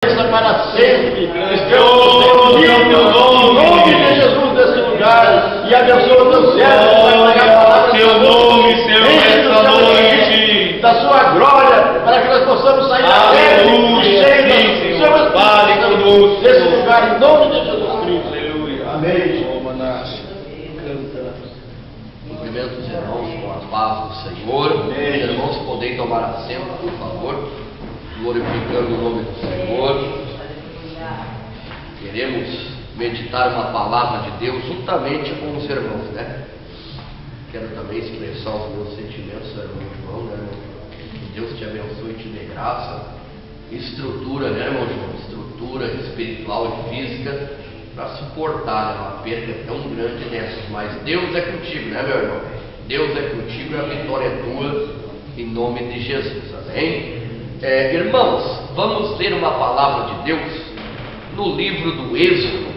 para sempre. Em nome de Jesus desse lugar, e abençoa o teu servo para pregar a palavra teu nome, Senhor, esta noite da sua glória, para que nós possamos sair da terra Sim, Senhor, fale conosco desse lugar, em nome de Jesus Cristo. Aleluia. Amém. Cumprimento os irmãos com a paz do Senhor. Os irmãos podem tomar assento, por favor, glorificando o nome do Senhor. Queremos meditar uma palavra de Deus juntamente com os irmãos, né? Quero também expressar os meus sentimentos, irmão João, né, irmão? Que Deus te abençoe e te dê graça, estrutura, né, irmão João? Estrutura espiritual e física para suportar, né, uma perda tão grande nessas. Mas Deus é contigo, né, meu irmão? Deus é contigo e a vitória é tua, em nome de Jesus, amém? Irmãos, vamos ler uma palavra de Deus no livro do Êxodo.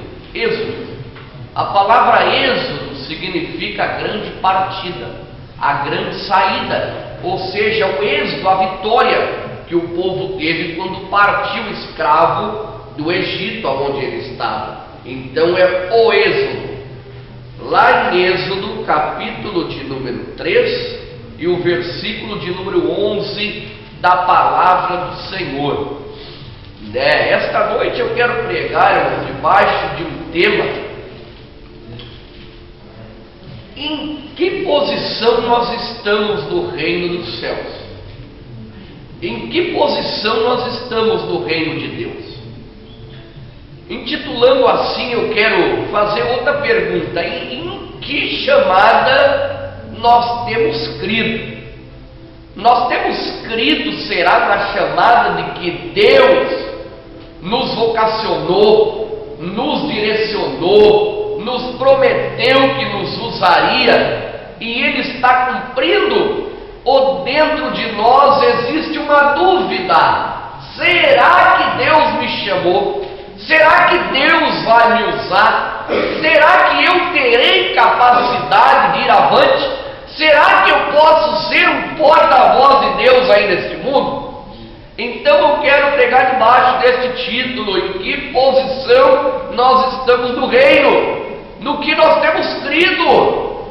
A palavra Êxodo significa a grande partida, a grande saída, ou seja, o êxodo, a vitória que o povo teve quando partiu escravo do Egito, onde ele estava. Então é o Êxodo. Lá em Êxodo, capítulo de número 3 e o versículo de número 11 da palavra do Senhor. Esta noite eu quero pregar, irmão, debaixo de um tema: em que posição nós estamos no reino dos céus? Em que posição nós estamos no reino de Deus? Intitulando assim, eu quero fazer outra pergunta: em que chamada nós temos crido? Nós temos crido, será, na chamada de que Deus nos vocacionou, nos direcionou, nos prometeu que nos usaria, e Ele está cumprindo? Ou dentro de nós existe uma dúvida: será que Deus me chamou? Será que Deus vai me usar? Será que eu terei capacidade de ir avante? Será que eu posso ser um porta-voz de Deus aí neste mundo? Então eu quero pregar debaixo deste título: em que posição nós estamos no reino? No que nós temos crido?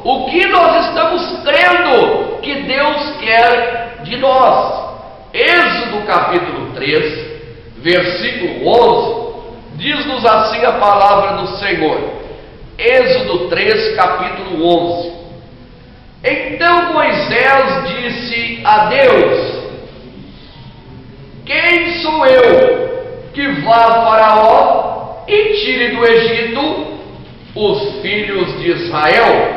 O que nós estamos crendo que Deus quer de nós? Êxodo capítulo 3, versículo 11, diz-nos assim a palavra do Senhor. Êxodo 3, capítulo 11. Então Moisés disse a Deus: quem sou eu que vá a Faraó e tire do Egito os filhos de Israel?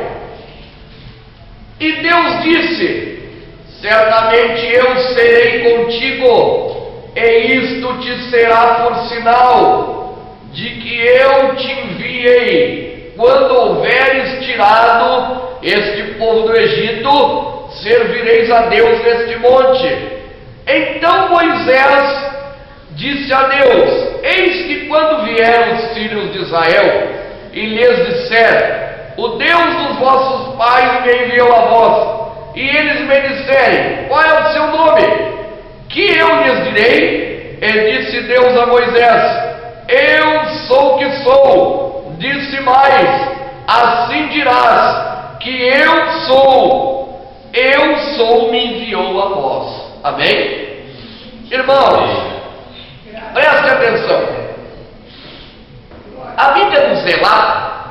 E Deus disse: certamente eu serei contigo, e isto te será por sinal de que eu te enviei. Quando houveres tirado este povo do Egito, servireis a Deus neste monte. Então Moisés disse a Deus: eis que quando vieram os filhos de Israel e lhes disser: o Deus dos vossos pais me enviou a vós, e eles me disserem: qual é o seu nome? Que eu lhes direi? E disse Deus a Moisés: eu sou o que sou. Disse mais: assim dirás que eu sou me enviou a vós. Amém? Irmãos, preste atenção. A Bíblia nos relata,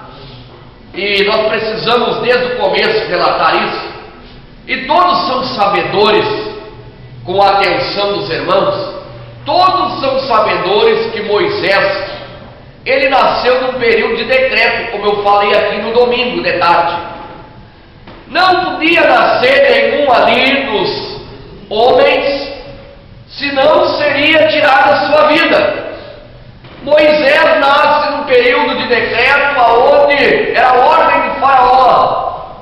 e nós precisamos desde o começo relatar isso, e todos são sabedores, com a atenção dos irmãos, todos são sabedores que Moisés, ele nasceu num período de decreto, como eu falei aqui no domingo de tarde. Não podia nascer nenhum ali dos homens, senão seria tirada a sua vida. Moisés nasce num período de decreto, aonde era a ordem de Faraó,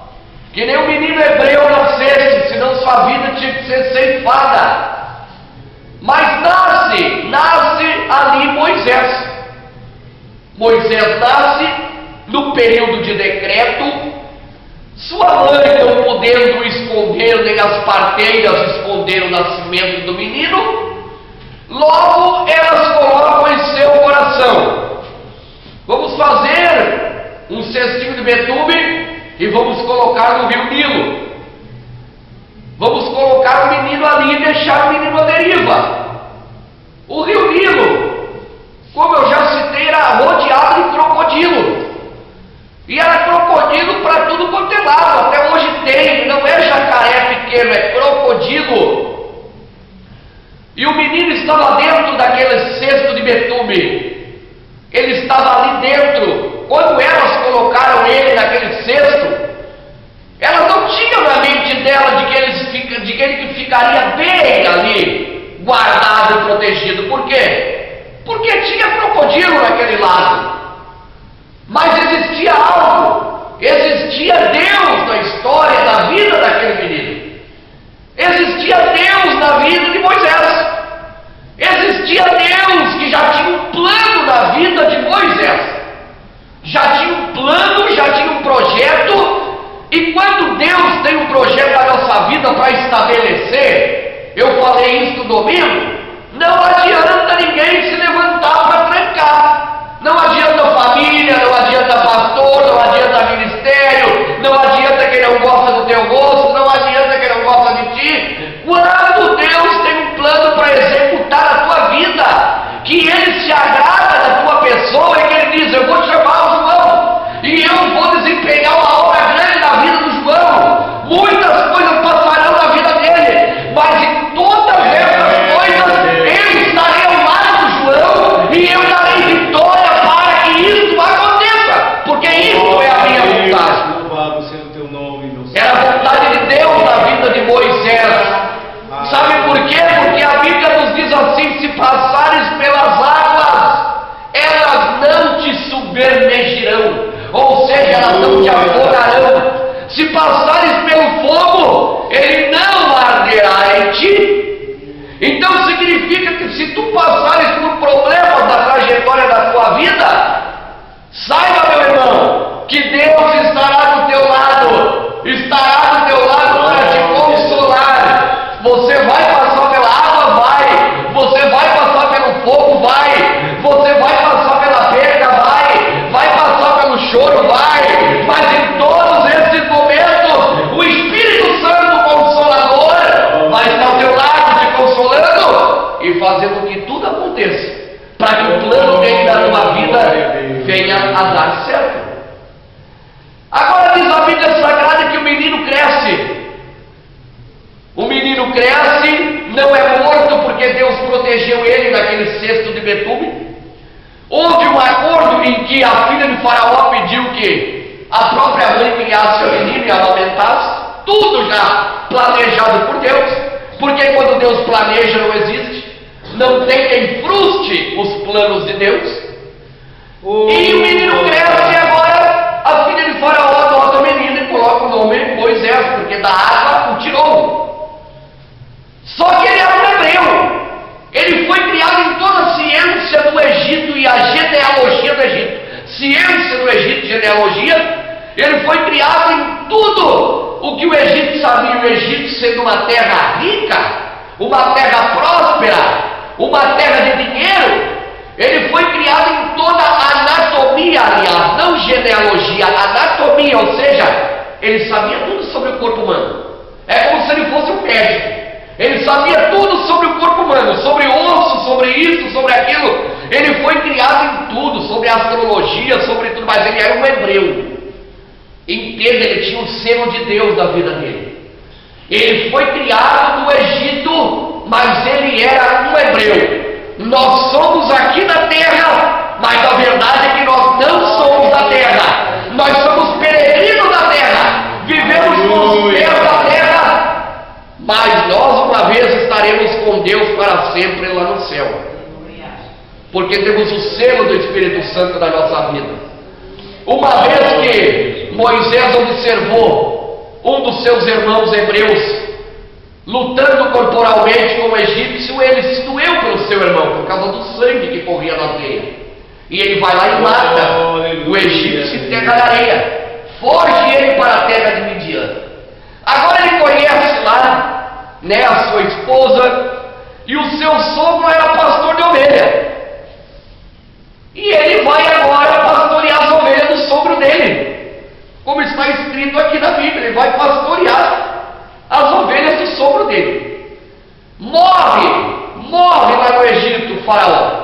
que nem um menino hebreu nascesse, senão sua vida tinha que ser ceifada. Mas nasce ali Moisés. Moisés nasce no período de decreto. Sua mãe, não podendo esconder, nem as parteiras esconderam o nascimento do menino, Logo elas colocam em seu coração: vamos fazer um cestinho de betume e vamos colocar no rio Nilo. Vamos colocar o menino ali e deixar o menino à deriva. O rio Nilo, como eu já citei, era rodeado de crocodilo. E era crocodilo para tudo quanto é lado. Até hoje tem, não é jacaré pequeno, é crocodilo. E o menino estava dentro daquele cesto de betume. Ele estava ali dentro. Quando elas colocaram ele naquele cesto, elas não tinham na mente dela de que ele ficaria bem ali, guardado e protegido. Por quê? Porque tinha crocodilo naquele lado. Mas existia algo, existia Deus na história da vida daquele menino. Existia Deus na vida de Moisés. Existia Deus que já tinha um plano na vida de Moisés. Já tinha um plano, já tinha um projeto. E quando Deus tem um projeto na nossa vida para estabelecer, eu falei isso no domingo, não adianta ninguém se levantar para trancar. Não adianta família, não adianta pastor, não adianta ministério, não adianta quem não gosta do teu rosto, não adianta quem não gosta de ti. Quando Deus tem um plano para executar a tua vida, que Ele se agrada da tua pessoa e que Ele diz: eu vou chamar o João e eu vou desempenhar uma obra grande na vida do João. Muitas coisas passarão na vida dele, mas em todas essas coisas eu estarei ao lado do João e eu darei vitória para que isso aconteça, porque isso é a minha vontade. Louvado seja o teu nome, meu Senhor. Era a vontade de Deus na vida de Moisés. Sabe por quê? Porque a Bíblia nos diz assim: se passares pelas águas, elas não te submergirão, ou seja, elas não te afogarão. Se passares pelo fogo, ele não arderá em ti. Então significa que se tu passares por problemas na trajetória da tua vida, saiba, meu irmão, que Deus estará do teu lado, estará do teu lado para te consolar. Você vai passar pela água? Vai. Você vai passar pelo fogo? Vai. Você vai passar pela perda? Vai passar pelo choro? Vai. Mas em todos esses momentos, o Espírito Santo Consolador vai estar ao teu lado te consolando e fazendo que tudo aconteça, para que o plano dele da tua vida venha a dar certo. Agora diz a Bíblia Sagrada que o menino cresce. O menino cresce, não é morto porque Deus protegeu ele naquele cesto de betume. Houve um acordo em que a filha de Faraó pediu que a própria mãe criasse o menino e amamentasse. Tudo já planejado por Deus, porque quando Deus planeja não existe, não tem quem frustre os planos de Deus. E o menino cresce e agora a filha de Faraó adota o menino e coloca o nome Moisés, porque da água o tirou. Só que ele era um hebreu. Ele foi criado em toda a ciência do Egito e a genealogia do Egito. Ciência do Egito, genealogia. Ele foi criado em tudo o que o Egito sabia. O Egito sendo uma terra rica, uma terra próspera, uma terra de dinheiro. Ele foi criado em toda a anatomia, aliás, não genealogia, anatomia, ou seja, ele sabia tudo sobre o corpo humano. É como se ele fosse um médico. Ele sabia tudo sobre o corpo humano, sobre osso, sobre isso, sobre aquilo. Ele foi criado em tudo, sobre astrologia, sobre tudo, mas ele era um hebreu. Entenda, ele tinha o selo de Deus na vida dele. Ele foi criado no Egito, mas ele era um hebreu. Nós somos aqui na terra, mas a verdade é que nós não somos da terra. Nós somos peregrinos da terra, vivemos com os pés da terra, mas nós uma vez estaremos com Deus para sempre lá no céu, porque temos o selo do Espírito Santo na nossa vida. Uma vez que Moisés observou um dos seus irmãos hebreus lutando corporalmente com o egípcio, ele se doeu pelo seu irmão por causa do sangue que corria na veia, e ele vai lá e mata o egípcio em terra de areia, foge ele para a terra de Midian. Agora ele conhece lá, a sua esposa, e o seu sogro era pastor de ovelha. E ele vai agora pastorear as ovelhas do sogro dele, como está escrito aqui na Bíblia. Ele vai pastorear as ovelhas do sogro dele. Morre lá no Egito o faraó.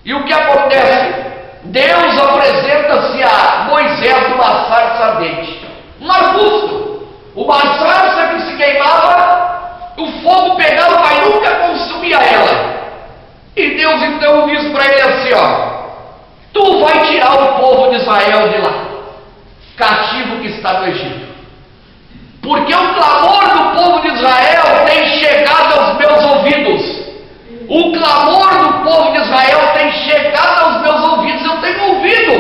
E o que acontece? Deus apresenta-se a Moisés numa sarça ardente, um arbusto, uma sarça que se queimava, o fogo pegava, mas nunca consumia ela. E Deus então diz para ele assim: tu vai tirar o povo de Israel de lá, cativo que está no Egito, porque o clamor do povo de Israel tem chegado aos meus ouvidos. O clamor do povo de Israel tem chegado aos meus ouvidos. Eu tenho ouvido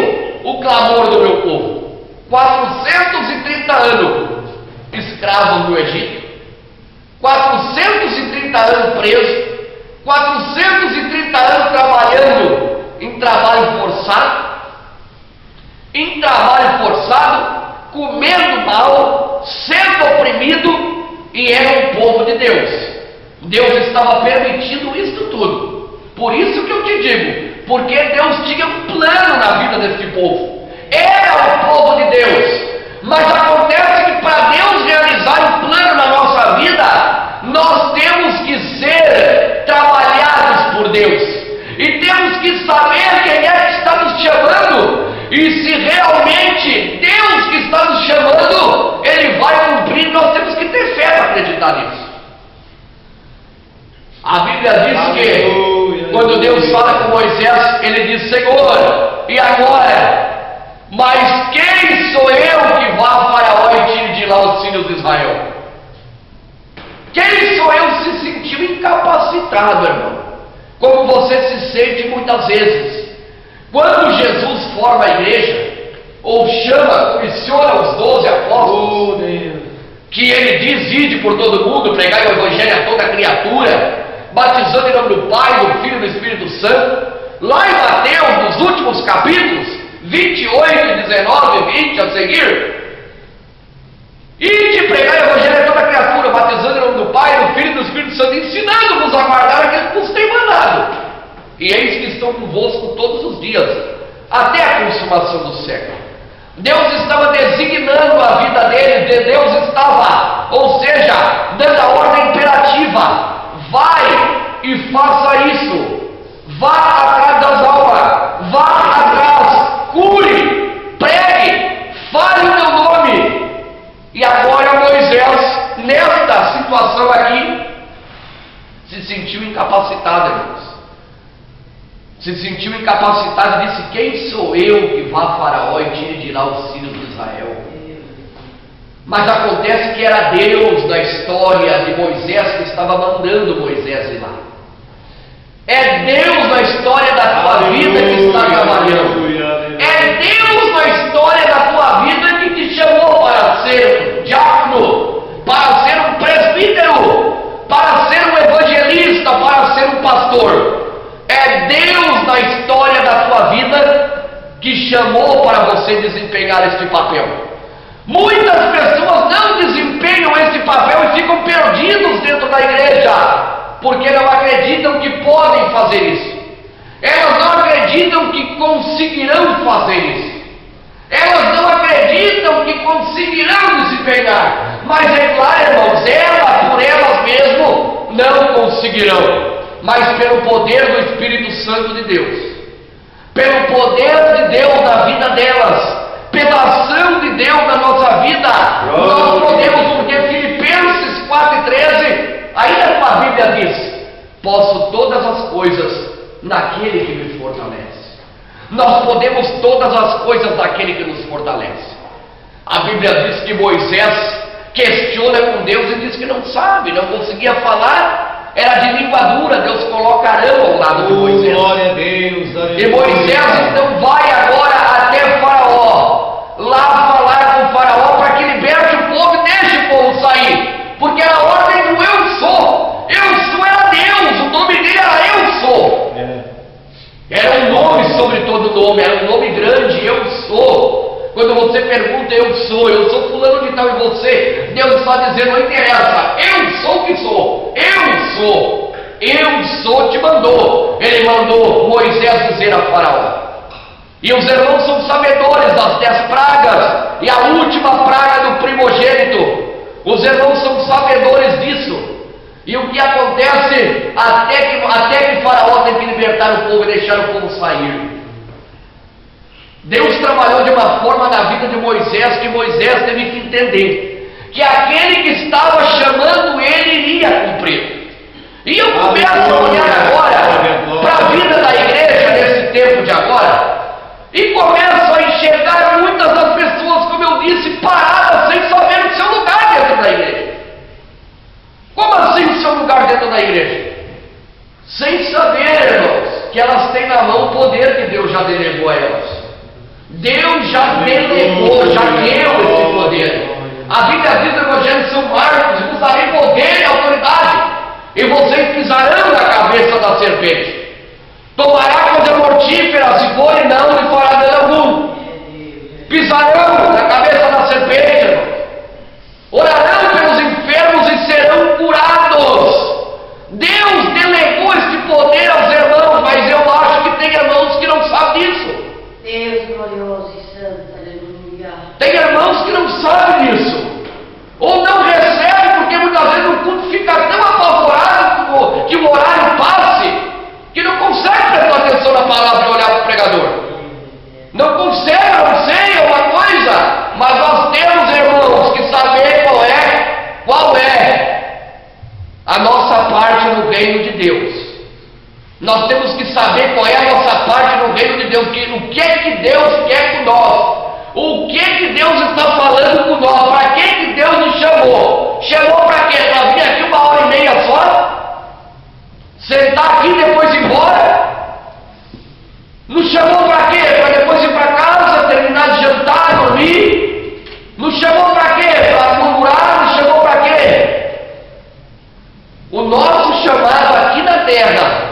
o clamor do meu povo. 430 anos escravos no Egito, 430 anos presos, 430 anos trabalhando em trabalho forçado, comendo mal, sendo oprimido, e era um povo de Deus. Deus estava permitindo isso tudo. Por isso que eu te digo, porque Deus tinha um plano na vida desse povo. Era o povo de Deus. Mas acontece que para Deus realizar um plano na nossa vida, nós temos que ser trabalhados por Deus. E temos que saber quem é que está nos chamando. E se realmente Deus que está nos chamando, Ele vai cumprir. Nós temos que ter fé para acreditar nisso. A Bíblia diz que quando Deus fala com Moisés, Ele diz: Senhor, e agora? Mas quem sou eu que vá a Faraó e tire de lá os filhos de Israel? Quem sou eu? Se sentiu incapacitado, irmão, como você se sente muitas vezes. Quando Jesus forma a igreja, ou comissiona os 12 apóstolos, que Ele diz: ide por todo mundo, pregai o evangelho a toda criatura, batizando em nome do Pai, do Filho e do Espírito Santo. Lá em Mateus, nos últimos capítulos 28, 19 e 20 a seguir, ide pregar o evangelho a toda criatura, batizando em nome do Pai, do Filho e do Espírito Santo, ensinando-vos a guardar aquilo que vos tem mandado. E eis que estão convosco todos os dias, até a consumação do século. Deus estava designando a vida deles, Deus estava, ou seja, dando a ordem imperativa: vai e faça isso, vá atrás das almas, vá atrás, cure, pregue, fale o meu nome. E agora Moisés, nesta situação aqui, se sentiu incapacitado, irmãos. Se sentiu incapacitado e disse: quem sou eu que vá a Faraó e tire de lá os filhos de Israel? Mas acontece que era Deus na história de Moisés que estava mandando Moisés ir lá. É Deus na história da tua vida que está trabalhando. É Deus na história da tua vida que te chamou para ser um diácono, para ser um presbítero, para ser um evangelista, para ser um pastor. É Deus na história da tua vida que chamou para você desempenhar este papel. Muitas pessoas não desempenham esse papel e ficam perdidos dentro da igreja, porque não acreditam que podem fazer isso. Elas não acreditam que conseguirão fazer isso. Elas não acreditam que conseguirão desempenhar. Mas é claro, irmãos, elas por elas mesmas não conseguirão. Mas pelo poder do Espírito Santo de Deus, pelo poder de Deus na vida delas, pela ação de Deus na nossa vida, nós podemos, porque Filipenses 4,13, ainda a Bíblia diz: posso todas as coisas naquele que me fortalece. Nós podemos todas as coisas naquele que nos fortalece. A Bíblia diz que Moisés questiona com Deus e diz que não sabe, não conseguia falar. Era de língua dura. Deus coloca Arão ao lado de Moisés. Glória a Deus, aleluia. E Moisés então vai agora até Faraó, lá falar com Faraó para que liberte o povo e deixe o povo sair, porque era a ordem do eu sou. Eu sou era Deus, o nome dele era eu sou. Era um nome sobre todo nome, era um nome grande, eu sou. Quando você pergunta eu sou fulano de tal, e você, Deus está dizendo: não interessa, eu sou o que sou, eu sou. Eu sou te mandou. Ele mandou Moisés dizer a Faraó. E os irmãos são sabedores das 10 pragas e a última praga do primogênito. Os irmãos são sabedores disso. E o que acontece até que Faraó tem que libertar o povo e deixar o povo sair. Deus trabalhou de uma forma na vida de Moisés que Moisés teve que entender que aquele que estava chamando ele iria cumprir. E eu começo a olhar agora para a vida da igreja nesse tempo de agora e começo a enxergar muitas das pessoas, como eu disse, paradas sem saber o seu lugar dentro da igreja. Como assim o seu lugar dentro da igreja? Sem saber, irmãos, que elas têm na mão o poder que Deus já delegou a elas. Deus já delegou, já deu esse poder. A Bíblia diz no Evangelho de São Marcos: vos darei poder e autoridade, e vocês pisarão na cabeça da serpente. Tomará coisa mortífera, se for e não lhe fará dano algum. Pisarão na cabeça da serpente, irmão. Orarão pelos enfermos e serão curados. Deus delegou este poder aos irmãos, mas eu acho que tem irmãos que não sabem disso. Deus glorioso e santo, aleluia. Tem irmãos que não sabem disso, ou não recebem, porque muitas vezes o culto fica tão apavorado que o horário passe, que não consegue prestar atenção na palavra e olhar para o pregador. Não consegue, não sei, é uma coisa, mas nós temos, irmãos, que saber qual é a nossa parte no reino de Deus. Nós temos que saber qual é a nossa parte no reino de Deus, o que é que Deus quer com nós, o que é que Deus está falando com nós, para que Deus nos chamou? Chamou para quê? Para vir aqui 1h30 só? Sentar aqui e depois ir embora? Nos chamou para quê? Para depois ir para casa, terminar de jantar, dormir? Nos chamou para quê? Para murmurar? Nos chamou para quê? O nosso chamado aqui na terra,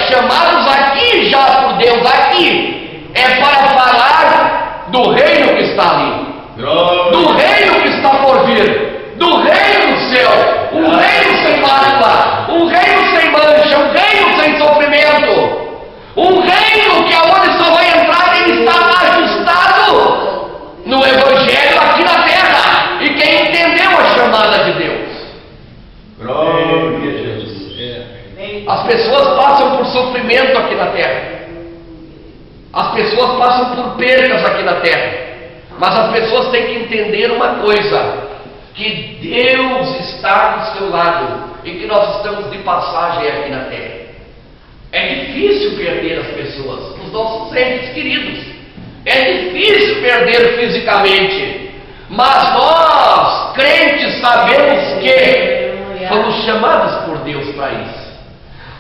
chamados aqui já por Deus, aqui, é para falar do reino que está ali, do reino que está por vir, do reino do céu, um reino sem mácula, um reino sem mancha, um reino sem sofrimento, um reino que aonde só vai entrar quem está ajustado no Evangelho aqui na terra, e quem entendeu a chamada de Deus. Glória a Jesus. As pessoas passam por sofrimento aqui na terra, as pessoas passam por perdas aqui na terra, mas as pessoas têm que entender uma coisa: que Deus está do seu lado e que nós estamos de passagem aqui na terra. É difícil perder as pessoas, os nossos entes queridos, é difícil perder fisicamente, mas nós, crentes, sabemos que fomos chamados por Deus para isso.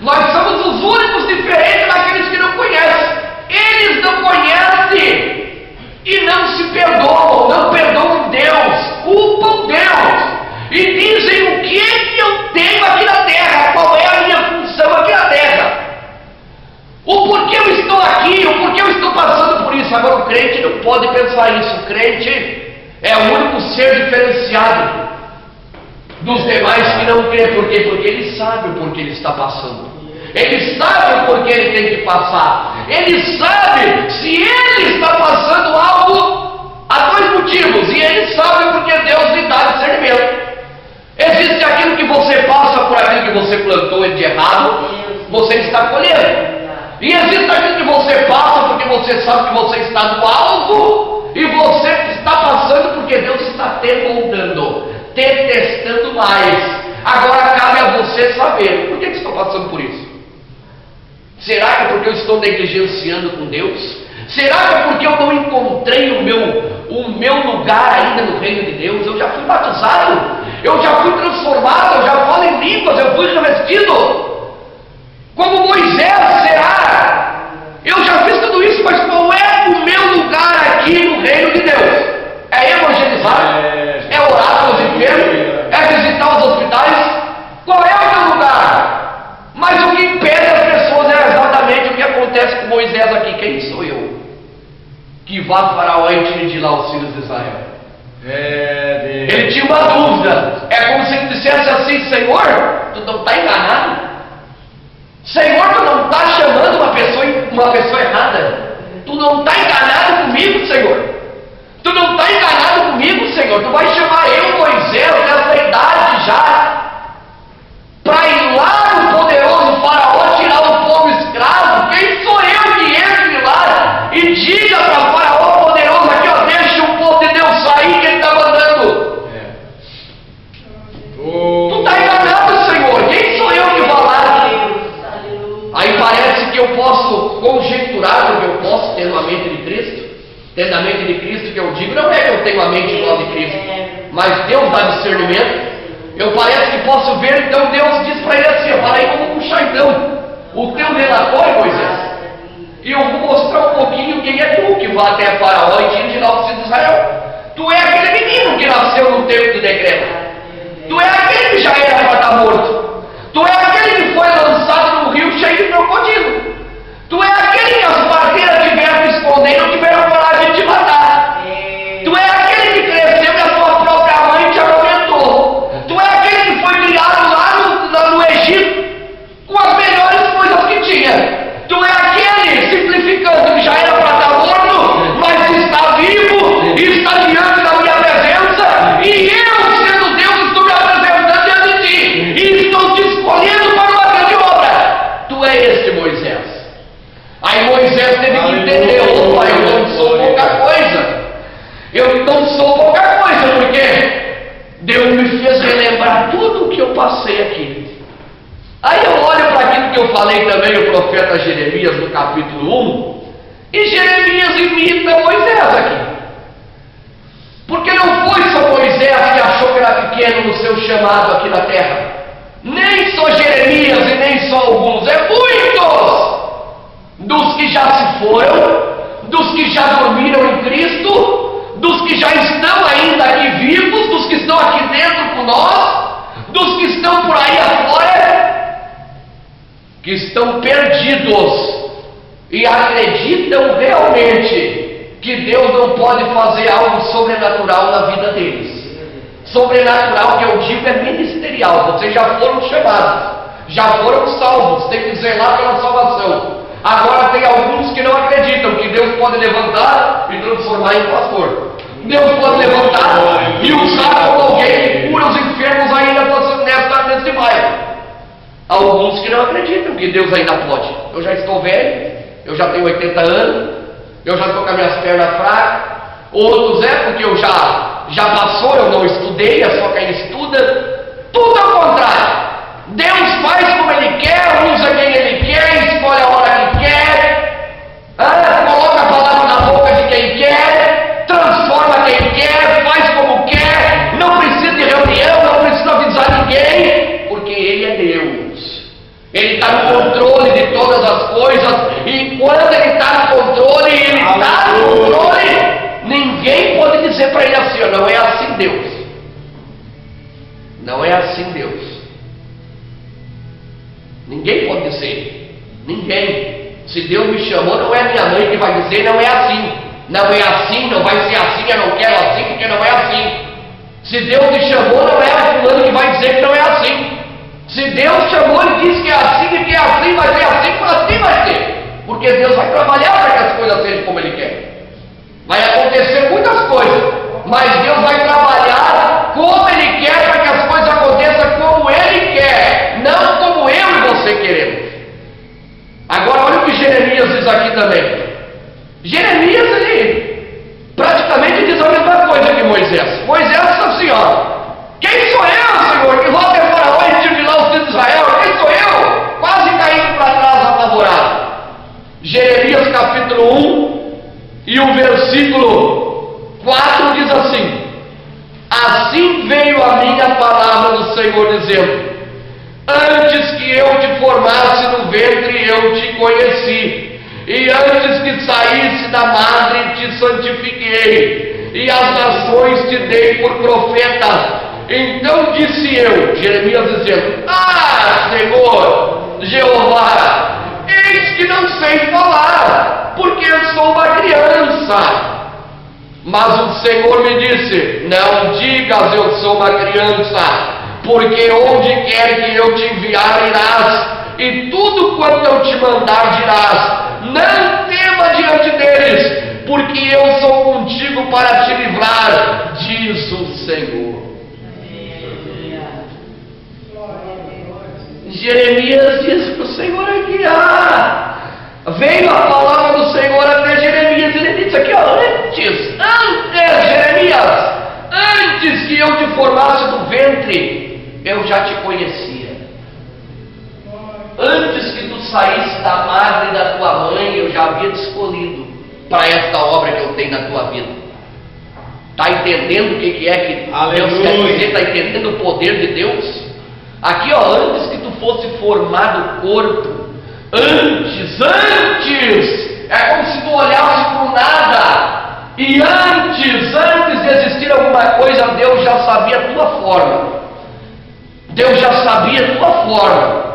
Nós somos os únicos diferentes daqueles que não conhecem. Eles não conhecem e não se perdoam, não perdoam Deus, culpam Deus e dizem: o que é que eu tenho aqui na terra? Qual é a minha função aqui na terra? O porquê eu estou aqui? O porquê eu estou passando por isso? Agora o crente não pode pensar isso. O crente é o único ser diferenciado dos demais que não crê. Por quê? Porque ele sabe o porquê ele está passando. Ele sabe o porquê ele tem que passar. Ele sabe se ele está passando algo, há 2 motivos. E ele sabe porque Deus lhe dá discernimento. Existe aquilo que você passa por aquilo que você plantou de errado, você está colhendo. E existe aquilo que você passa porque você sabe que você está no alvo e você está passando porque Deus está te moldando, te testando mais. Agora cabe a você saber: por que estou passando por isso? Será que é porque eu estou negligenciando com Deus? Será que é porque eu não encontrei o meu lugar ainda no reino de Deus? Eu já fui batizado, eu já fui transformado, eu já falo em línguas, eu fui revestido como Moisés. Será? Eu já fiz tudo isso, mas qual é o meu lugar aqui no reino de Deus? É evangelizar? É orar pelos enfermos? É visitar os hospitais? Qual é o meu lugar? Mas o que impede as pessoas é exatamente o que acontece com Moisés aqui. Quem sou eu que vá para Faraó e tire de lá os filhos de Israel? Ele tinha uma dúvida. É como se ele dissesse assim: Senhor, tu não está enganado? Senhor, tu não está chamando uma pessoa errada? Tu não está enganado comigo, Senhor? Tu não está enganado comigo, Senhor? Tu vai chamar eu, Moisés, nessa idade já, para ir lá no poderoso Faraó tirar o povo escravo? Quem sou eu que entre lá e diga para Faraó poderoso aqui, ó, deixa o povo de Deus sair que ele está mandando? Tu está enganado, Senhor. Quem sou eu que vou lá? Aí parece que eu posso conjecturar, porque eu posso ter uma mente de Cristo. Tendo a mente de Cristo, que eu digo, não é que eu tenho a mente igual de Cristo, mas Deus dá discernimento. Eu parece que posso ver, então Deus diz para ele assim: fala aí, eu vou puxar então o teu relatório, Moisés, e eu vou mostrar um pouquinho quem é tu que vai até Faraó e tira de lá o filho de Israel. Tu é aquele menino que nasceu no tempo do decreto. Tu é aquele que já era para estar morto. Tu é aquele que foi lançado no rio cheio de crocodilo. Tu é aquele que as parteiras tiveram que esconder e não tiveram coragem de te matar. Tu é aquele que cresceu e a tua própria mãe te amamentou. Tu é aquele que foi criado lá no Egito com as melhores coisas que tinha. Tu é aquele, simplificando, que já era para estar morto, mas está vivo e está diante da minha presença. E eu, sendo Deus, estou me apresentando diante de ti e estou te escolhendo para uma grande obra. Tu é este Moisés. Aí Moisés teve que entender: opa, eu não sou pouca coisa. Eu não sou pouca coisa, porque Deus me fez relembrar tudo o que eu passei aqui. Aí eu olho para aquilo que eu falei também, o profeta Jeremias, no capítulo 1, e Jeremias imita Moisés aqui. Porque não foi só Moisés que achou que era pequeno no seu chamado aqui na terra. Nem só Jeremias e nem só alguns, é muitos dos que já se foram, dos que já dormiram em Cristo, dos que já estão ainda aqui vivos, dos que estão aqui dentro com nós, dos que estão por aí afora, que estão perdidos e acreditam realmente que Deus não pode fazer algo sobrenatural na vida deles. Sobrenatural, que eu digo, é ministerial. Vocês já foram chamados, já foram salvos, tem que zelar pela salvação. Agora tem alguns que não acreditam que Deus pode levantar e transformar em pastor. Deus pode levantar e usar como alguém que cura os enfermos ainda nesse bairro. Alguns que não acreditam que Deus ainda pode. Eu já estou velho, eu já tenho 80 anos, eu já estou com as minhas pernas fracas. Outros é porque eu já passou, eu não estudei, é só quem estuda. Tudo ao contrário. Deus faz como Ele quer, usa quem Ele quer, escolhe a hora que quer, coloca a palavra na boca de quem quer, transforma quem quer, faz como quer, não precisa de reunião, não precisa avisar ninguém, porque Ele é Deus. Ele está no controle de todas as coisas, e quando Ele está no controle, Ele está no controle, ninguém pode dizer para Ele assim: não é assim Deus. Não é assim Deus. Ninguém pode dizer, ninguém. Se Deus me chamou, não é minha mãe que vai dizer, não é assim. Não é assim, não vai ser assim, eu não quero assim, porque não é assim. Se Deus me chamou, não é a fulano que vai dizer que não é assim. Se Deus chamou, Ele diz que é assim, e que é assim, vai ser assim vai ser. Porque Deus vai trabalhar para que as coisas sejam como Ele quer. Vai acontecer muitas coisas, mas Deus vai trabalhar como Ele quer para que as coisas aconteçam como Ele quer, não como eu e você queremos. Agora olha o que Jeremias diz aqui também. Jeremias, ele praticamente diz a mesma coisa que Moisés. Moisés diz assim: ó, quem sou eu, Senhor, que vou até Faraó e tire lá os filhos de Israel? Quem sou eu? Quase caindo para trás apavorado. Jeremias capítulo 1 e o versículo 4 diz assim: assim veio a minha palavra do Senhor dizendo: antes que eu te formasse no ventre eu te conheci, e antes que saísse da madre te santifiquei, e as nações te dei por profeta. Então disse eu, Jeremias dizendo: Senhor, Jeová, eis que não sei falar, porque eu sou uma criança. Mas o Senhor me disse: não digas eu sou uma criança, porque onde quer que eu te enviar irás, e tudo quanto eu te mandar dirás. Não tema diante deles, porque eu sou contigo para te livrar, diz o Senhor. Jeremias disse para o Senhor aqui: veio a palavra do Senhor até Jeremias, ele disse aqui, antes Jeremias, antes que eu te formasse do ventre, eu já te conhecia. Antes que tu saísse da madre da tua mãe, eu já havia te escolhido para esta obra que eu tenho na tua vida. Está entendendo o que é que Deus quer dizer? Está entendendo o poder de Deus? Aqui, antes que tu fosse formado o corpo, antes, é como se tu olhasse para o nada, e antes de existir alguma coisa, Deus já sabia a tua forma, Deus já sabia a tua forma,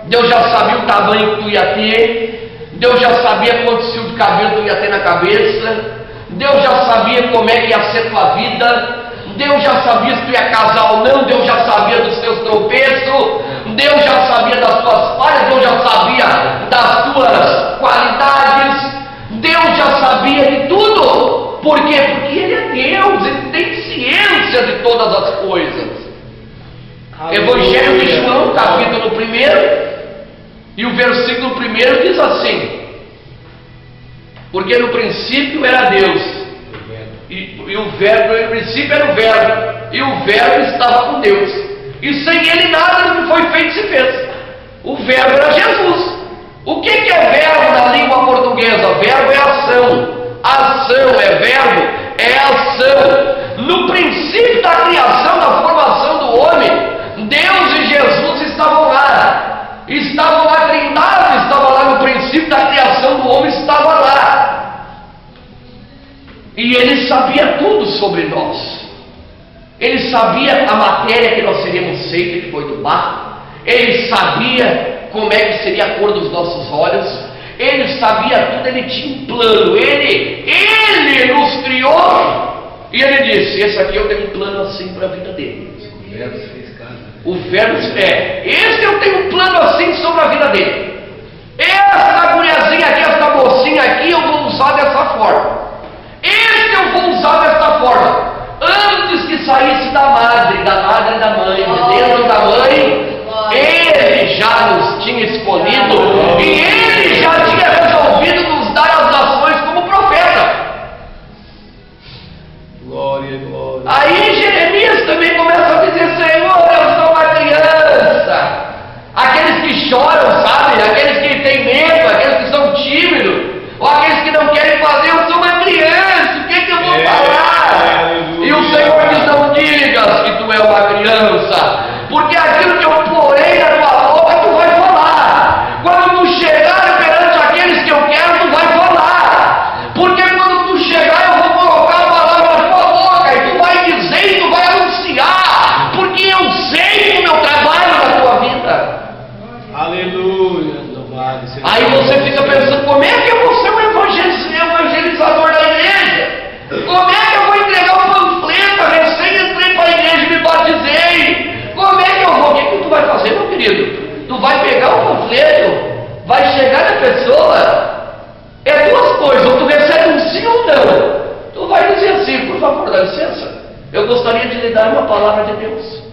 Deus já sabia o tamanho que tu ia ter, Deus já sabia quantos fios de cabelo tu ia ter na cabeça, Deus já sabia como é que ia ser tua vida, Deus já sabia se tu ia casar ou não, Deus já sabia dos teus tropeços, Deus já sabia das tuas falhas, Deus já sabia das tuas qualidades, Deus já sabia de tudo. Por quê? Porque Ele é Deus, Ele tem ciência de todas as coisas. Evangelho de João, capítulo 1, e o versículo 1 diz assim: porque no princípio era Deus, e o verbo, no princípio era o verbo, e o verbo estava com Deus, e sem Ele nada do que foi feito se fez. O verbo era Jesus. O que é verbo na língua portuguesa? Verbo é ação. Ação é verbo, é ação. No princípio da criação, da formação do homem, Deus e Jesus estavam lá. Estavam lá, Trindade estava lá no princípio da criação do homem, estava lá. E Ele sabia tudo sobre nós. Ele sabia a matéria que nós seríamos feitos, que foi do barro. Ele sabia como é que seria a cor dos nossos olhos. Ele sabia tudo, Ele tinha um plano. Ele nos criou. E Ele disse: esse aqui eu tenho um plano assim para a vida dele. O verbo este eu tenho um plano assim sobre a vida dele. Essa guriazinha aqui, essa mocinha aqui, eu vou usar dessa forma. Este eu vou usar dessa forma. Antes que saísse da madre e da mãe, de dentro da mãe, Ele já nos tinha escolhido e Ele já tinha resolvido nos dar as nações como profeta. Glória, glória. Aí Jeremias também começa a dizer: Senhor, eu sou uma criança. Aqueles que choram, sabe? Aqueles que têm medo, aqueles que são tímidos, ou aqueles que não querem fazer, eu sou uma criança, o que eu vou falar? E o Senhor diz: não digas que tu é uma criança, porque aquilo que eu porei na tua boca, tu vai falar. Quando tu chegar perante aqueles que eu quero, tu vai falar. Porque quando tu chegar, eu vou colocar a palavra na tua boca, e tu vai dizer e tu vai anunciar, porque eu sei o meu trabalho na tua vida. Aleluia, louvado seja. Aí você fica pensando: como é que eu vou ser um evangelizador da igreja? Como é que eu vou entregar o panfleto? Recém entrei para a igreja e me batizei. Como é que eu vou? O que tu vai fazer, meu querido? Tu vai pegar o panfleto, vai chegar na pessoa, é duas coisas: ou tu recebe um sim ou não. Tu vai dizer assim: por favor, dá licença, eu gostaria de lhe dar uma palavra de Deus.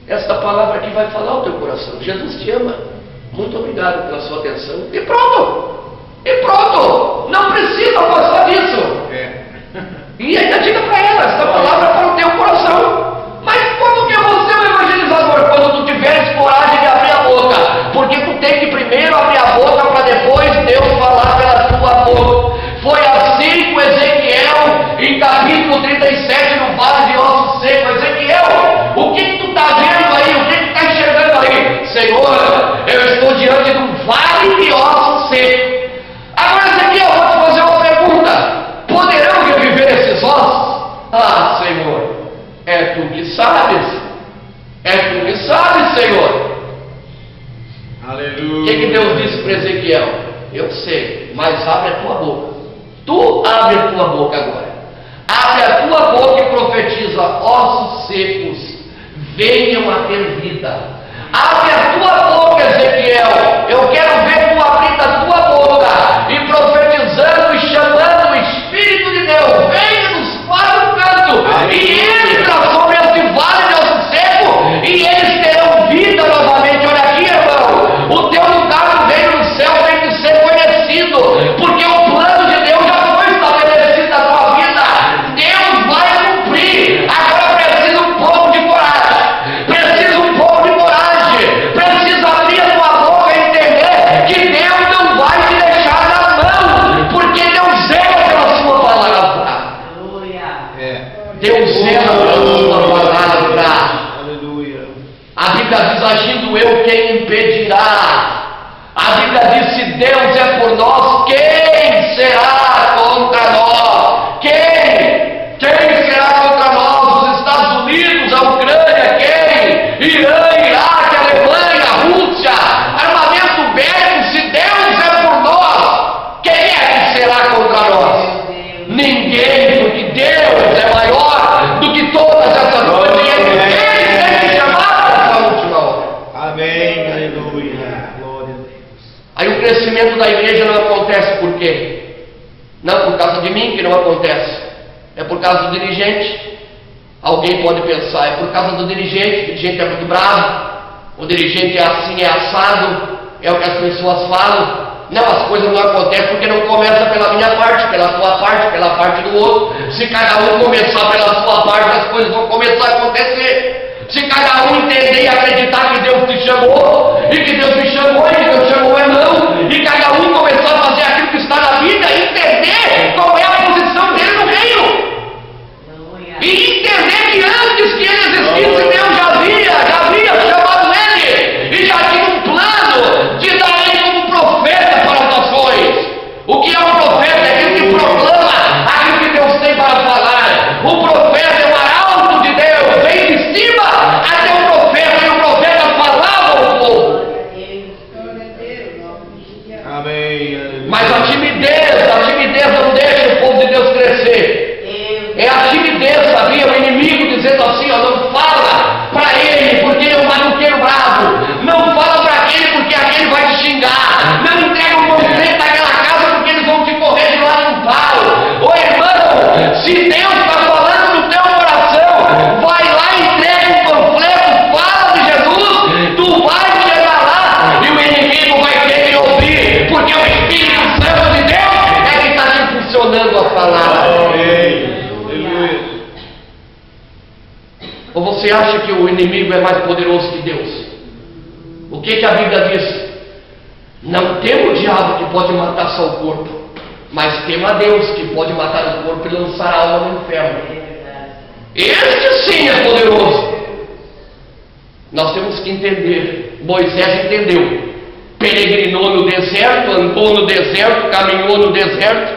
Esta palavra aqui vai falar ao teu coração. Jesus te ama. Muito obrigado pela sua atenção. E pronto. E pronto. Não precisa passar disso. E ainda diga para ela: esta palavra é para o teu coração. Mas como que eu vou ser um evangelizador? Quando tu tiveres coragem de abrir a boca. Porque tu tem que primeiro abrir a boca para depois Deus falar pela tua boca. Foi assim com Ezequiel em capítulo 37, no vale de ossos secos. Ezequiel, o que tu está vendo aí? O que tu está enxergando aí? Senhor, eu estou diante de um vale de ossos secos. Agora, Ezequiel, eu vou te fazer uma pergunta: poderão reviver esses ossos? Ah, Senhor, é tu que sabes. É tu que sabes, Senhor. Aleluia. O que Deus disse para Ezequiel? Eu sei, mas abre a tua boca. Tu abre a tua boca agora. Abre a tua boca e profetiza: ossos secos, venham a ter vida. Abre a tua boca, Ezequiel. Eu quero ver tu abrir a tua boca e profetizando e chamando o Espírito de Deus. Venha nos quatro cantos e entra sobre esse vale de osso seco e eles terão vida novamente. Olha aqui, irmão. O teu lugar no reino do céu tem que ser conhecido, porque o plano de Deus já foi estabelecido na tua vida. Deus vai cumprir. Agora precisa um pouco de coragem. Precisa um pouco de coragem. Precisa abrir a tua boca e entender que Deus não vai te deixar na mão, porque Deus zela pela sua palavra. Deus zela pela sua palavra. Aleluia. A Bíblia diz: agindo eu, quem impedirá? A Bíblia diz: se Deus é por nós, quem será contra nós? Quem? Quem será contra nós? Os Estados Unidos, a Ucrânia, quem? Irã, Iraque, Alemanha, Rússia, armamento bélico. Se Deus é por nós, quem é que será contra nós? Ninguém, porque Deus é maior do que todas essas coisas. E Ele tem que chamar essa última hora. Amém. Aleluia. Glória a Deus. Aí o crescimento da igreja não acontece por quê? Não por causa de mim que não acontece. É por causa do dirigente. Alguém pode pensar: é por causa do dirigente. O dirigente é muito bravo. O dirigente é assim, é assado. É o que as pessoas falam. Não, as coisas não acontecem porque não começa pela minha parte, pela tua parte, pela parte do outro. Se cada um começar pela sua parte, as coisas vão começar a acontecer. Se cada um entender e acreditar que Deus te chamou, e que Deus me chamou, e que Deus chamou é não, e cada um começar a fazer aquilo que está na Bíblia, entender qual é a posição dele no reino. E entender que antes que ele existisse, Deus já havia chamado ele, e já tinha um plano de dar ele como profeta para as nações. O que é um profeta? É aquele que proclama aquilo que Deus tem para falar. O profeta é o arauto de Deus, vem de cima até o profeta, e o profeta falava ao povo. Amém. Aleluia. Mas a timidez não deixa o povo de Deus crescer. É a timidez, sabia? O inimigo dizendo assim: ó, não fala para ele porque ele é um maluqueiro bravo. Não fala para aquele porque aquele vai te xingar. Não entrega um panfleto naquela casa porque eles vão te correr de lá no pau. Ô irmão, se Deus está falando no teu coração, vai lá e entrega um panfleto, fala de Jesus, tu vai chegar lá e o inimigo vai querer ouvir, porque o Espírito Santo de Deus é que está te impulsionando a falar. Amém. Ou você acha que o inimigo é mais poderoso que Deus? O que a Bíblia diz? Não temo o diabo que pode matar só o corpo, mas temo a Deus que pode matar o corpo e lançar a alma no inferno. Este sim é poderoso. Nós temos que entender. Moisés entendeu. Peregrinou no deserto, andou no deserto, caminhou no deserto,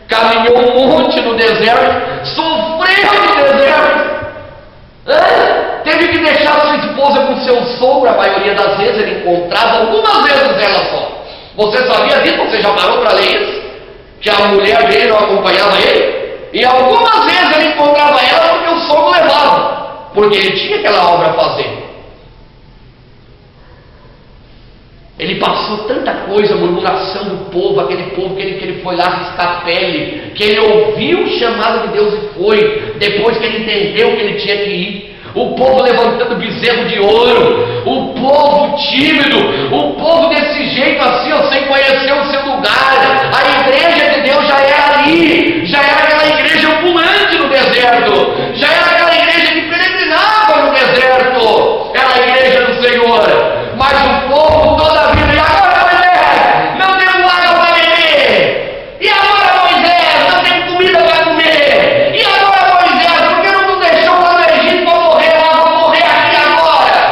caminhou um monte no deserto, sofreu no deserto. Teve que deixar sua esposa com seu sogro. A maioria das vezes ele encontrava, algumas vezes ela só. Você sabia disso? Você já parou para ler isso? Que a mulher dele não acompanhava ele? E algumas vezes ele encontrava ela porque o sogro levava, porque ele tinha aquela obra a fazer. Ele passou tanta coisa, murmuração do povo, aquele povo que ele foi lá riscar a pele, que ele ouviu o chamado de Deus e foi, depois que ele entendeu que ele tinha que ir. O povo levantando bezerro de ouro, o povo tímido, o povo desse jeito assim, ó, sem conhecer o seu lugar. A igreja de Deus já era ali, já era aquela igreja ambulante no deserto, já era aquela igreja que peregrinava no deserto, era a igreja do Senhor. Mas o povo toda a vida: e agora, Moisés, não temos água para beber? E agora, Moisés, não temos comida para comer? E agora, Moisés, por que não nos deixou lá no Egito para morrer lá? Vou morrer aqui agora.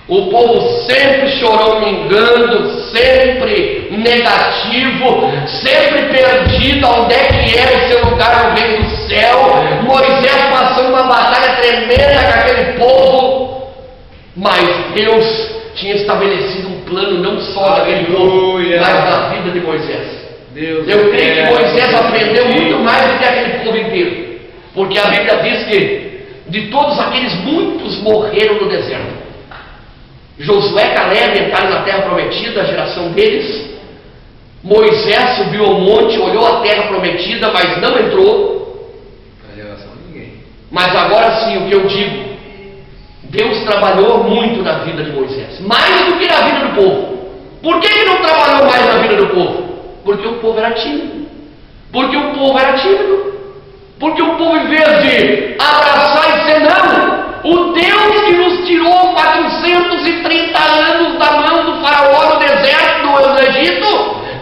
O povo sempre choramingando, sempre negativo, sempre perdido. Onde é que era o seu lugar no reino do céu? Moisés passando uma batalha tremenda com aquele povo. Mas Deus tinha estabelecido um plano não só daquele povo, mas da vida de Moisés. Deus, eu creio que Moisés Moisés aprendeu muito mais do que aquele povo inteiro, porque a Bíblia diz que de todos aqueles, muitos morreram no deserto. Josué e Caleb entraram na terra prometida, a geração deles. Moisés subiu ao monte, olhou a terra prometida, mas não entrou. A geração de ninguém. Mas agora sim, o que eu digo, Deus trabalhou muito na vida de Moisés, mais do que na vida do povo. Por que ele não trabalhou mais na vida do povo? Porque o povo era tímido. Porque o povo era tímido. Porque o povo, em vez de abraçar e dizer não, o Deus que nos tirou 430 anos da mão do faraó no deserto do Egito,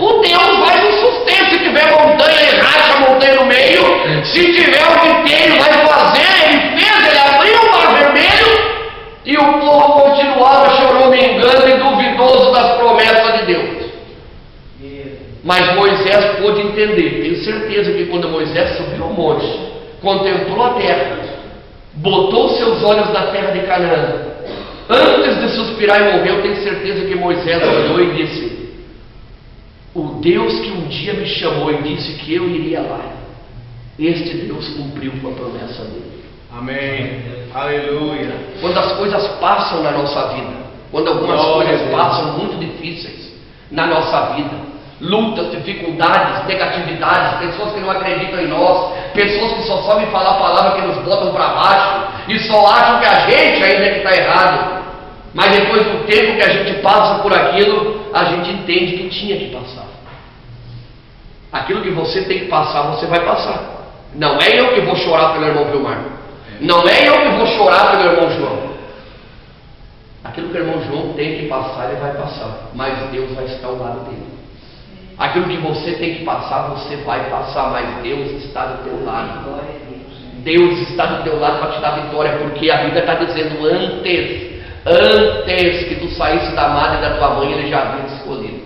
o Deus vai nos sustentar. Se tiver montanha, ele racha a montanha no meio. Se tiver o que tem, ele vai fazer. Ele fez, ele abriu o mar vermelho. E o povo continuava choramingando e duvidoso das promessas de Deus. Mas Moisés pôde entender. Tenho certeza que quando Moisés subiu ao monte, contemplou a terra, botou seus olhos na terra de Canaã, antes de suspirar e morrer, eu tenho certeza que Moisés olhou e disse: o Deus que um dia me chamou e disse que eu iria lá, este Deus cumpriu com a promessa dele. Amém. Aleluia. Quando as coisas passam na nossa vida, quando algumas Glória coisas a Deus. passam muito difíceis na nossa vida, lutas, dificuldades, negatividades, pessoas que não acreditam em nós, pessoas que só sabem falar a palavra que nos botam para baixo e só acham que a gente ainda é que está errado. Mas depois do tempo que a gente passa por aquilo, a gente entende que tinha que passar. Aquilo que você tem que passar, você vai passar. Não é eu que vou chorar pelo irmão Vilmar. Não é eu que vou chorar pelo irmão João. Aquilo que o irmão João tem que passar, ele vai passar. Mas Deus vai estar ao lado dele. Aquilo que você tem que passar, você vai passar. Mas Deus está do teu lado. Deus está do teu lado para te dar vitória. Porque a Bíblia está dizendo: antes que tu saísse da madre da tua mãe, ele já havia te escolhido.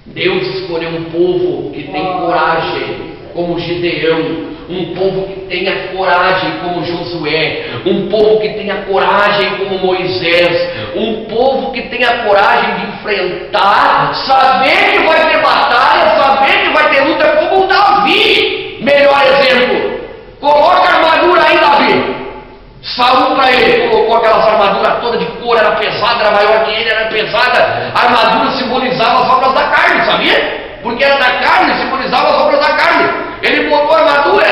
Deus escolheu um povo que tem coragem, como Gideão. Um povo que tenha coragem como Josué, um povo que tenha coragem como Moisés, um povo que tenha coragem de enfrentar, saber que vai ter batalha, saber que vai ter luta, como o Davi. Melhor exemplo, coloca a armadura aí, Davi. Saúl para ele, colocou aquelas armaduras todas de couro, era pesada, era maior que ele, era pesada. A armadura simbolizava as obras da carne, sabia? Porque era da carne, simbolizava as obras da carne. Ele botou a armadura,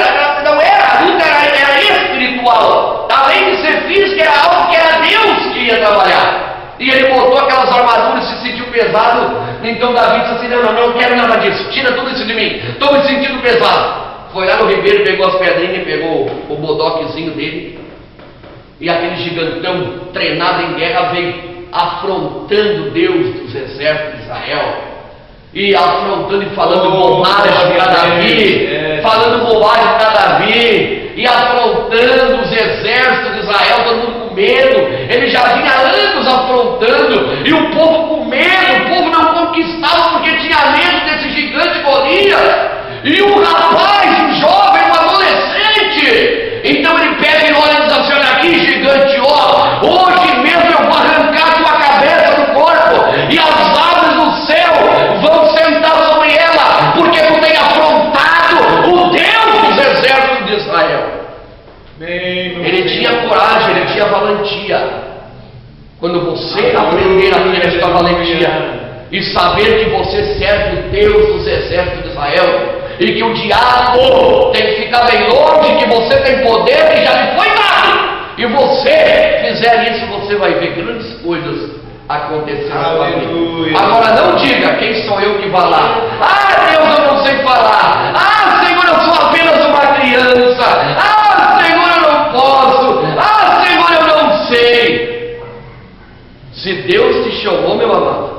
não era, a luta era espiritual. Além de ser física, era algo que era Deus que ia trabalhar. E ele botou aquelas armaduras e se sentiu pesado. Então Davi disse assim: não quero nada disso, tira tudo isso de mim, estou me sentindo pesado. Foi lá no ribeiro, pegou as pedrinhas, pegou o bodoquezinho dele, e aquele gigantão treinado em guerra veio afrontando Deus dos exércitos de Israel. E afrontando e falando bobagem para Davi, falando bobagem para Davi, e afrontando os exércitos de Israel, todo mundo com medo. Ele já vinha anos afrontando, e o povo com medo, o povo não conquistava porque tinha medo desse gigante Golias. E um rapaz, um jovem, um adolescente, então ele pega e olha e diz assim: olha aqui, gigante, ó, hoje mesmo eu vou arrancar tua cabeça do corpo, e as aves do céu vão sentar sobre ela, porque tu tem afrontado o Deus dos exércitos de Israel. Ele tinha coragem, ele tinha valentia. Quando você aprender a ter esta valentia e saber que você serve o Deus dos exércitos de Israel, e que o diabo tem que ficar bem longe, que você tem poder que já lhe foi dado, e você fizer isso, você vai ver grandes coisas acontecer na sua vida. Agora não diga: quem sou eu que vá lá? Ah, Deus, eu não sei falar. Ah, Senhor, eu sou apenas uma criança. Ah, Senhor, eu não posso. Ah, Senhor, eu não sei. Se Deus te chamou, meu amado,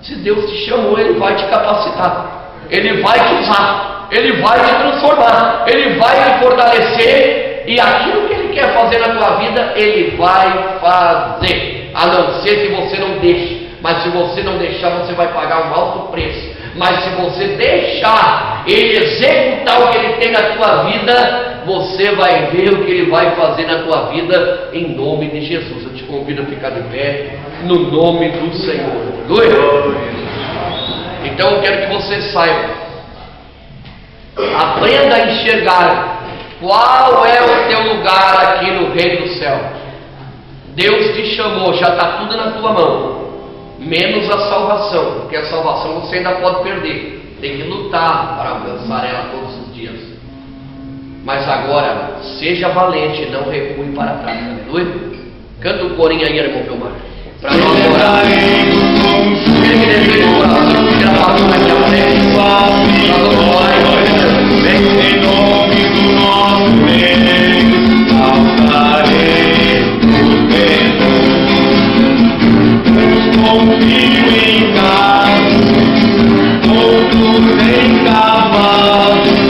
se Deus te chamou, Ele vai te capacitar, Ele vai te usar, Ele vai te transformar, Ele vai te fortalecer, e aquilo que Ele quer fazer na tua vida, Ele vai fazer, a não ser que você não deixe. Mas se você não deixar, você vai pagar um alto preço. Mas se você deixar Ele executar o que Ele tem na tua vida, você vai ver o que Ele vai fazer na tua vida, em nome de Jesus. Eu te convido a ficar de pé, no nome do Senhor. Aleluia. Então eu quero que você saiba, Aprenda a enxergar qual é o teu lugar aqui no reino do céu. Deus te chamou, já está tudo na tua mão, menos a salvação, porque a salvação você ainda pode perder. Tem que lutar para alcançar ela todos os dias. Mas agora, seja valente e não recue para trás. Aleluia. Canta o corinho aí, irmão Vilmar, para nós orar. Aquele que deseja o coração, que era passando aqui à frente, nós vamos orar em nome do nosso Deus, altarei o Deus, confio em carros, outros em cavalos,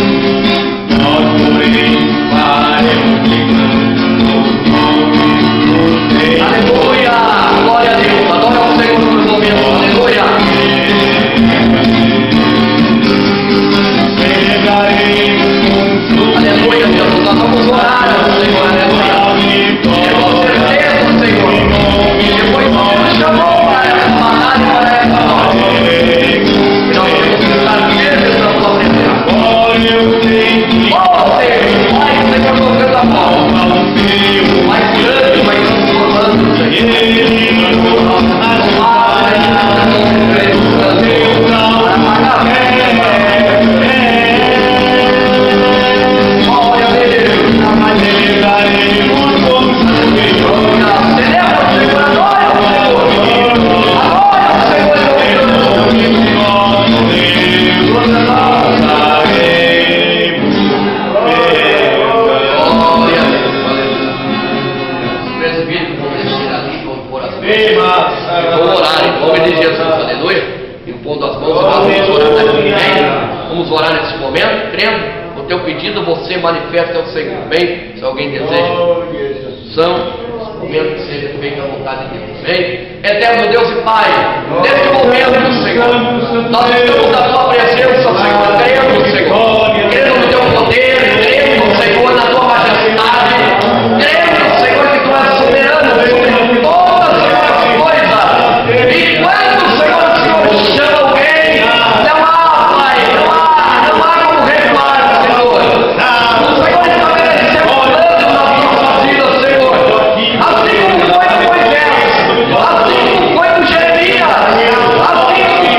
nós porém faremos no nome do Deus. Aleluia! Glória a Deus! Adora o Senhor nos momentos. Aleluia! Aleluia, Jesus, nós vamos orar ao Senhor, aleluia. Com certeza, Senhor, depois você nos chamou para essa batalha, para essa noite. E nós temos que estar firmes na tua presença. Oh, Senhor, vai, Senhor, tocando a mão. Vai curando, vai transformando, Senhor. Vamos orar nesse momento, crendo o teu pedido, você manifesta ao Senhor. Bem, se alguém deseja são, nesse momento seja feita a vontade de Deus. Bem, eterno Deus e Pai, nesse momento, Senhor, nós estamos na tua presença, Senhor, crendo, Senhor, crendo no teu poder, crendo, Senhor, na tua majestade, crendo, Senhor, que tu és soberano sobre todas as coisas. E quando, Senhor, o Senhor chama alguém, não há, Pai, não há como reclamar, Senhor. O Senhor estabeleceu planos na nossa vida, Senhor. Assim como foi com Moisés, assim como foi com Jeremias, assim como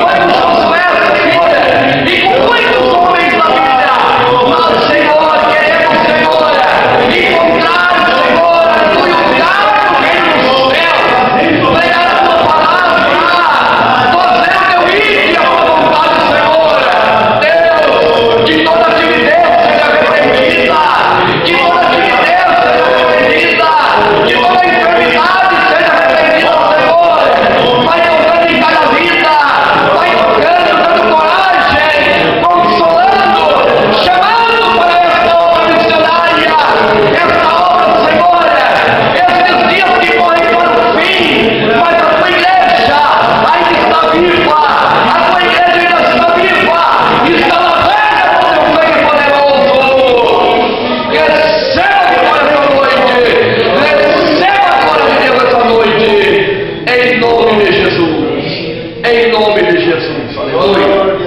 foi com Josué, Senhor, e com muitos homens da Bíblia. Nós, Senhor, queremos, Senhor, encontrar, Senhor, a tua lugar no reino do céu, pregar a tua palavra, fazer o teu ídolo e a tua vontade, Senhor. Deus, que toda timidez seja repreendida, que toda timidez seja repreendida, que toda enfermidade seja repreendida, Senhor. Vai tocando em cada vida, vai tocando, dando coragem, consolando, chamando para esta obra missionária, esta obra, Senhor, esses dias que correm para o fim, mas a tua igreja ainda está viva, a tua igreja ainda está viva, está lavada com teu sangue poderoso. Receba agora essa noite, receba agora de Deus essa noite, em nome de Jesus, em nome de Jesus, aleluia.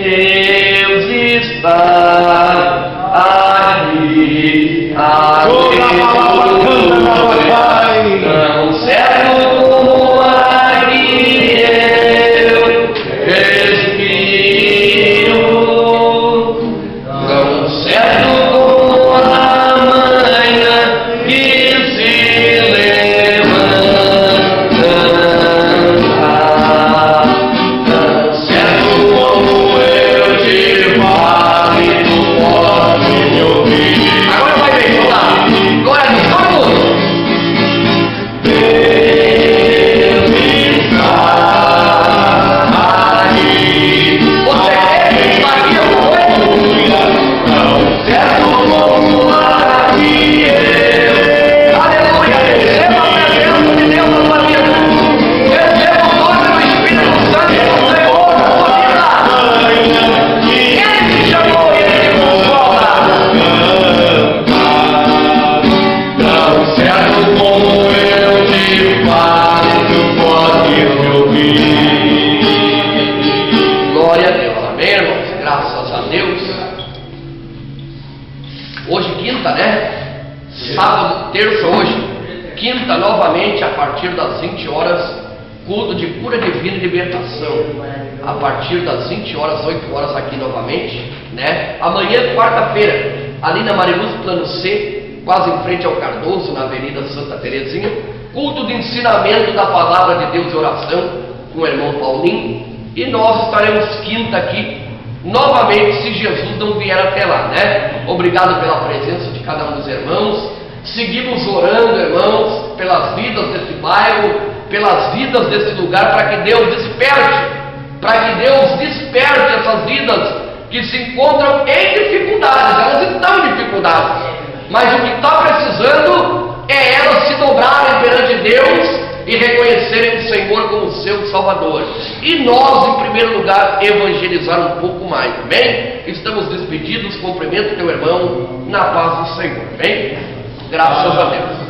Deus está aqui, tão certo como aqui eu respiro, tão certo como a manhã que se levanta, tão certo como eu te falo e tu pode me ouvir. Agora vai bem, vamos lá. Glória a Deus, todo mundo. Deus está aqui. Você crê que está aqui, eu vou. Tão certo como aqui eu. Aleluia. Receba a presença de Deus na sua vida. Receba o toque do Espírito Santo do Senhor na sua vida. Ele te chamou e ele te consola. Tão certo como eu te falo, tu podes me ouvir. Glória a Deus, amém, irmãos? Graças a Deus. Hoje quinta, né? Sábado, terça hoje. Quinta novamente, a partir das 20 horas, culto de cura divina e libertação. A partir das 20 horas, 8 horas aqui novamente, né? Amanhã, quarta-feira, ali na Mariluz Plano C, quase em frente ao Cardoso, na Avenida Santa Terezinha, culto de ensinamento da Palavra de Deus e oração com o irmão Paulinho. E nós estaremos quinta aqui, novamente, se Jesus não vier até lá, né? Obrigado pela presença de cada um dos irmãos. Seguimos orando, irmãos, pelas vidas desse bairro, pelas vidas desse lugar, para que Deus desperte essas vidas que se encontram em dificuldades. Elas estão em dificuldades, mas o que está precisando é elas se dobrarem perante Deus e reconhecerem o Senhor como seu Salvador. E nós, em primeiro lugar, evangelizar um pouco mais, amém? Estamos despedidos, cumprimento teu irmão na paz do Senhor, amém? Graças a Deus.